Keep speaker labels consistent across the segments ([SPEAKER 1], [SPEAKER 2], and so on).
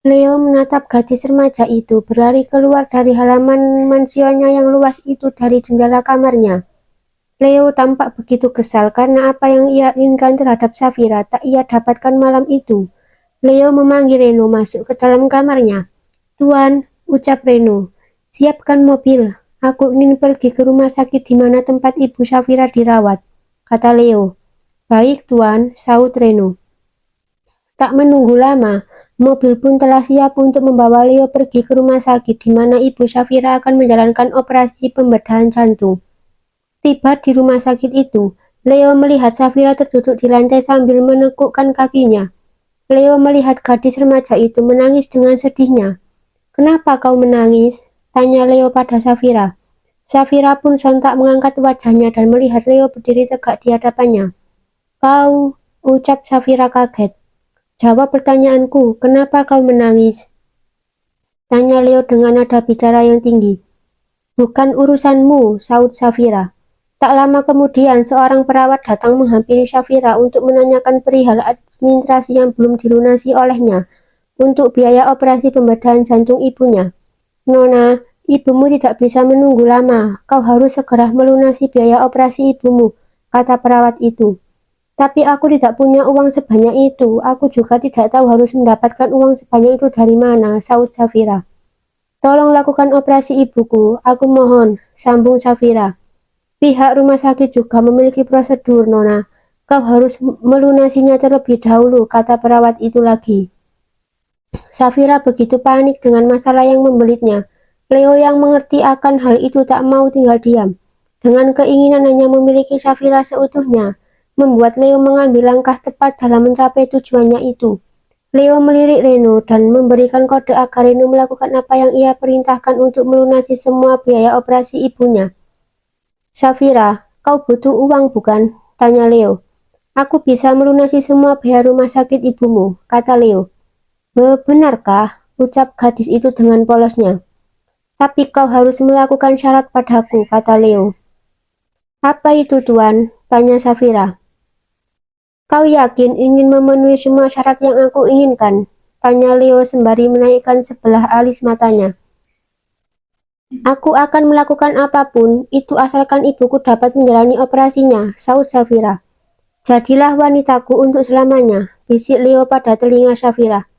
[SPEAKER 1] Leo menatap gadis remaja itu berlari keluar dari halaman mansionnya yang luas itu dari jendela kamarnya. Leo tampak begitu kesal karena apa yang ia inginkan terhadap Safira tak ia dapatkan malam itu. Leo memanggil Reno masuk ke dalam kamarnya. "Tuan," ucap Reno, "siapkan mobil. Aku ingin pergi ke rumah sakit di mana tempat Ibu Safira dirawat," kata Leo. "Baik, Tuan," saut Reno. Tak menunggu lama, mobil pun telah siap untuk membawa Leo pergi ke rumah sakit di mana Ibu Safira akan menjalankan operasi pembedahan jantung. Tiba di rumah sakit itu, Leo melihat Safira terduduk di lantai sambil menekukkan kakinya. Leo melihat gadis remaja itu menangis dengan sedihnya. "Kenapa kau menangis?" tanya Leo pada Safira. Safira pun sontak mengangkat wajahnya dan melihat Leo berdiri tegak di hadapannya. "Kau," ucap Safira kaget. "Jawab pertanyaanku, kenapa kau menangis?" tanya Leo dengan nada bicara yang tinggi. "Bukan urusanmu," saut Safira. Tak lama kemudian, seorang perawat datang menghampiri Safira untuk menanyakan perihal administrasi yang belum dilunasi olehnya untuk biaya operasi pembedahan jantung ibunya. "Nona, ibumu tidak bisa menunggu lama. Kau harus segera melunasi biaya operasi ibumu," kata perawat itu. "Tapi aku tidak punya uang sebanyak itu. Aku juga tidak tahu harus mendapatkan uang sebanyak itu dari mana," saut Safira. "Tolong lakukan operasi ibuku, aku mohon," sambung Safira. "Pihak rumah sakit juga memiliki prosedur, Nona. Kau harus melunasinya terlebih dahulu," kata perawat itu lagi. Safira begitu panik dengan masalah yang membelitnya. Leo yang mengerti akan hal itu tak mau tinggal diam. Dengan keinginan hanya memiliki Safira seutuhnya, membuat Leo mengambil langkah tepat dalam mencapai tujuannya itu. Leo melirik Reno dan memberikan kode agar Reno melakukan apa yang ia perintahkan untuk melunasi semua biaya operasi ibunya. "Safira, kau butuh uang bukan?" tanya Leo. "Aku bisa melunasi semua biaya rumah sakit ibumu," kata Leo. "Benarkah?" ucap gadis itu dengan polosnya. "Tapi kau harus melakukan syarat padaku," kata Leo. "Apa itu, Tuan?" tanya Safira. "Kau yakin ingin memenuhi semua syarat yang aku inginkan?" tanya Leo sembari menaikkan sebelah alis matanya. "Aku akan melakukan apapun, itu asalkan ibuku dapat menjalani operasinya," saut Safira. "Jadilah wanitaku untuk selamanya," bisik Leo pada telinga Safira.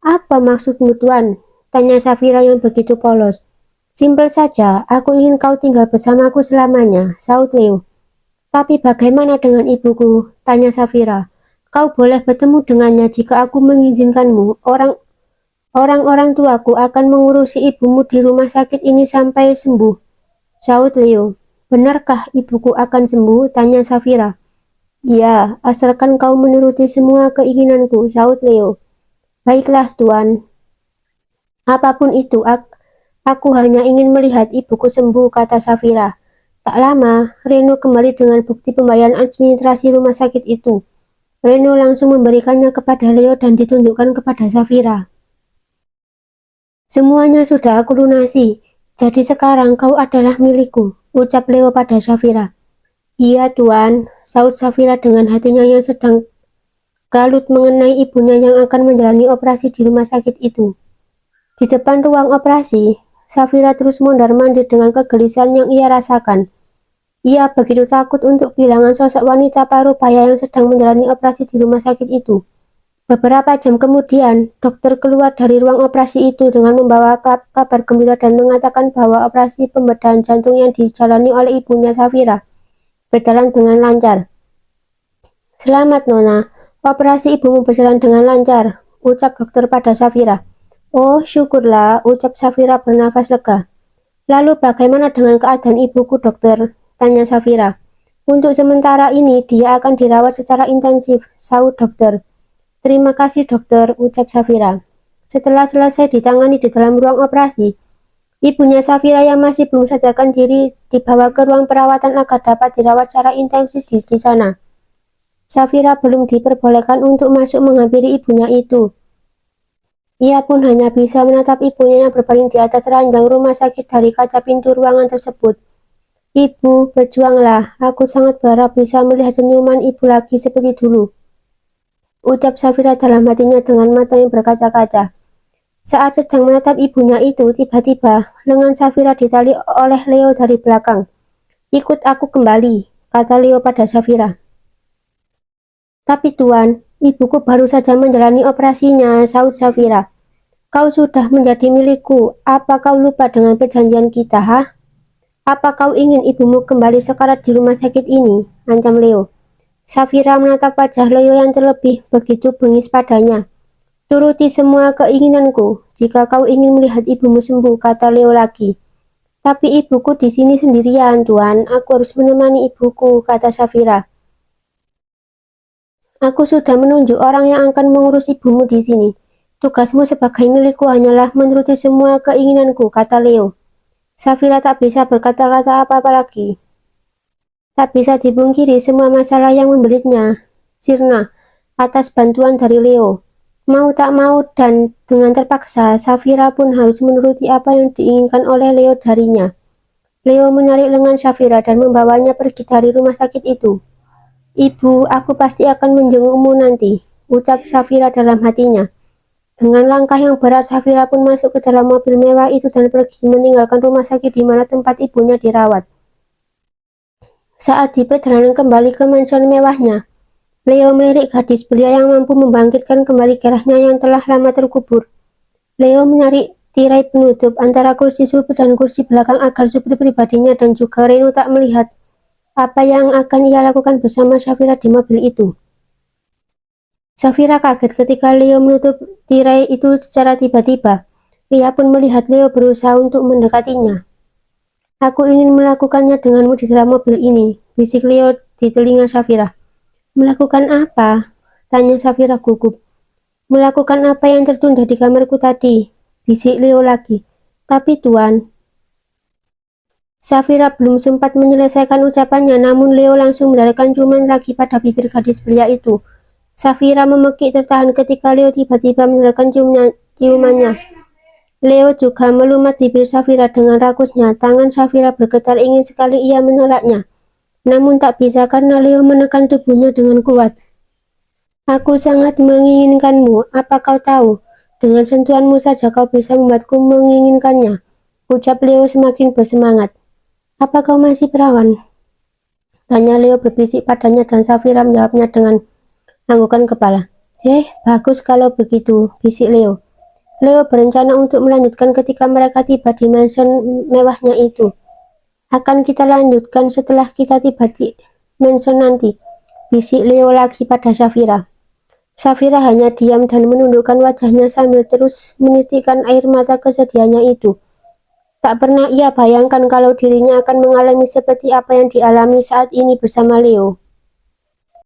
[SPEAKER 1] "Apa maksudmu, Tuan?" tanya Safira yang begitu polos. "Simpel saja, aku ingin kau tinggal bersamaku selamanya," saut Leo. "Tapi bagaimana dengan ibuku?" tanya Safira. "Kau boleh bertemu dengannya jika aku mengizinkanmu. Orang-orang tuaku akan mengurusi ibumu di rumah sakit ini sampai sembuh," saut Leo. "Benarkah ibuku akan sembuh?" tanya Safira. "Ya, asalkan kau menuruti semua keinginanku," saut Leo. "Baiklah, Tuan. Apapun itu, aku hanya ingin melihat ibuku sembuh," kata Safira. Tak lama, Reno kembali dengan bukti pembayaran administrasi rumah sakit itu. Reno langsung memberikannya kepada Leo dan ditunjukkan kepada Safira. "Semuanya sudah aku lunasi, jadi sekarang kau adalah milikku," ucap Leo pada Safira. "Iya, Tuan," saut Safira dengan hatinya yang sedang kalut mengenai ibunya yang akan menjalani operasi di rumah sakit itu. Di depan ruang operasi, Safira terus mondar-mandir dengan kegelisahan yang ia rasakan. Ia begitu takut untuk kehilangan sosok wanita paruh baya yang sedang menjalani operasi di rumah sakit itu. Beberapa jam kemudian, dokter keluar dari ruang operasi itu dengan membawa kabar gembira dan mengatakan bahwa operasi pembedahan jantung yang dijalani oleh ibunya Safira berjalan dengan lancar. "Selamat, Nona. Operasi ibumu berjalan dengan lancar," ucap dokter pada Safira. "Oh, syukurlah," ucap Safira bernafas lega. "Lalu bagaimana dengan keadaan ibuku, dokter?" tanya Safira. "Untuk sementara ini, dia akan dirawat secara intensif," saut dokter. "Terima kasih, dokter," ucap Safira. Setelah selesai ditangani di dalam ruang operasi, ibunya Safira yang masih belum sadarkan diri dibawa ke ruang perawatan agar dapat dirawat secara intensif di sana. Safira belum diperbolehkan untuk masuk menghampiri ibunya itu. Ia pun hanya bisa menatap ibunya yang berbaring di atas ranjang rumah sakit dari kaca pintu ruangan tersebut. "Ibu, berjuanglah. Aku sangat berharap bisa melihat senyuman ibu lagi seperti dulu," ucap Safira dalam hatinya dengan mata yang berkaca-kaca. Saat sedang menatap ibunya itu, tiba-tiba lengan Safira ditali oleh Leo dari belakang. "Ikut aku kembali," kata Leo pada Safira. "Tapi Tuan, ibuku baru saja menjalani operasinya," sahut Safira. "Kau sudah menjadi milikku. Apa kau lupa dengan perjanjian kita, ha? Apa kau ingin ibumu kembali sekarat di rumah sakit ini?" ancam Leo. Safira menatap wajah Leo yang terlebih begitu bengis padanya. "Turuti semua keinginanku, jika kau ingin melihat ibumu sembuh," kata Leo lagi. "Tapi ibuku di sini sendirian, Tuan. Aku harus menemani ibuku," kata Safira. "Aku sudah menunjuk orang yang akan mengurus ibumu di sini. Tugasmu sebagai milikku hanyalah menuruti semua keinginanku," kata Leo. Safira tak bisa berkata-kata apa-apa lagi. Tak bisa dipungkiri semua masalah yang membelitnya sirna atas bantuan dari Leo. Mau tak mau dan dengan terpaksa, Safira pun harus menuruti apa yang diinginkan oleh Leo darinya. Leo menarik lengan Safira dan membawanya pergi dari rumah sakit itu. "Ibu, aku pasti akan menjengukmu nanti," ucap Safira dalam hatinya. Dengan langkah yang berat, Safira pun masuk ke dalam mobil mewah itu dan pergi meninggalkan rumah sakit di mana tempat ibunya dirawat. Saat di perjalanan kembali ke mansion mewahnya, Leo melirik gadis belia yang mampu membangkitkan kembali gairahnya yang telah lama terkubur. Leo menarik tirai penutup antara kursi supir dan kursi belakang agar supir pribadinya dan juga Reno tak melihat apa yang akan ia lakukan bersama Safira di mobil itu. Safira kaget ketika Leo menutup tirai itu secara tiba-tiba. Ia pun melihat Leo berusaha untuk mendekatinya. "Aku ingin melakukannya denganmu di dalam mobil ini," bisik Leo di telinga Safira. "Melakukan apa?" tanya Safira gugup. "Melakukan apa yang tertunda di kamarku tadi," bisik Leo lagi. "Tapi Tuan..." Safira belum sempat menyelesaikan ucapannya, namun Leo langsung mendarahkan ciuman lagi pada bibir gadis belia itu. Safira memekik tertahan ketika Leo tiba-tiba mendarahkan ciumannya. Leo juga melumat bibir Safira dengan rakusnya. Tangan Safira bergetar, ingin sekali ia menolaknya. Namun tak bisa karena Leo menekan tubuhnya dengan kuat. "Aku sangat menginginkanmu, apa kau tahu? Dengan sentuhanmu saja kau bisa membuatku menginginkannya," ucap Leo semakin bersemangat. "Apa kau masih perawan?" tanya Leo berbisik padanya dan Safira menjawabnya dengan anggukan kepala. Bagus kalau begitu," bisik Leo. Leo berencana untuk melanjutkan ketika mereka tiba di mansion mewahnya itu. "Akan kita lanjutkan setelah kita tiba di mansion nanti," bisik Leo lagi pada Safira. Safira hanya diam dan menundukkan wajahnya sambil terus menitikkan air mata kesedihannya itu. Tak pernah ia bayangkan kalau dirinya akan mengalami seperti apa yang dialami saat ini bersama Leo.